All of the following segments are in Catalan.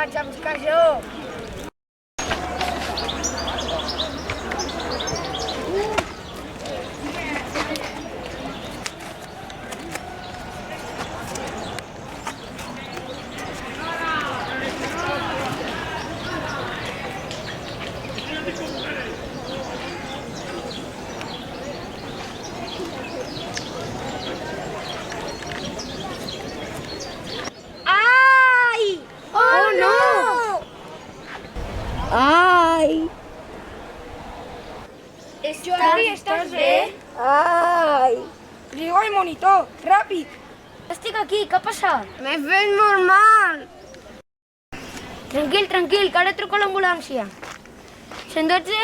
vaig a buscar jo. Ai! Oh, no! Ai! Jordi, estàs bé? Ai! Lliga el monitor, ràpid! Estic aquí, què ha passat? M'he fet molt mal! Tranquil, tranquil, que ara truco a l'ambulància. 112?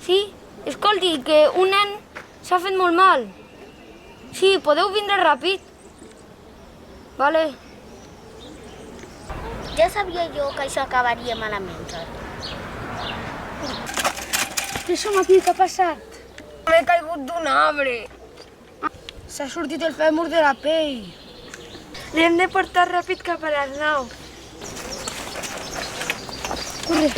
Sí? Escolti, que un nen s'ha fet molt mal. Sí, podeu vindre ràpid? Vale. Ja sabia jo que això acabaria malament. Què som aquí? Què ha passat? M'he caigut d'un arbre. S'ha sortit el fèmur de la pell. L'hem de portar ràpid cap a l'Arnau. Corre.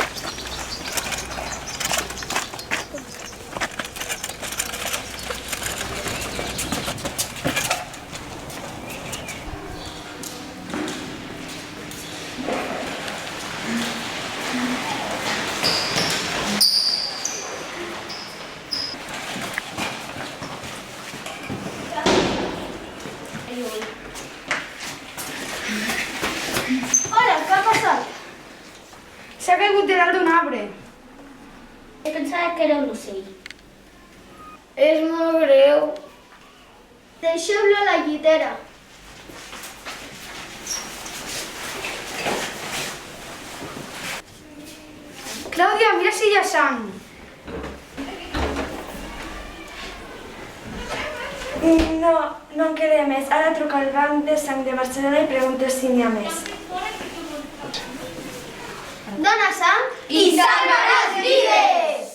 Hola, què ha passat? S'ha caigut de dalt d'un arbre. Pensava que era un ocell. És molt greu. Deixeu-lo a la llitera. Clàudia, mira si hi ha sang. No, no en queda més. Ara truco al banc de sang de Barcelona i pregunto si n'hi ha més. Dona sang i salvaràs vides!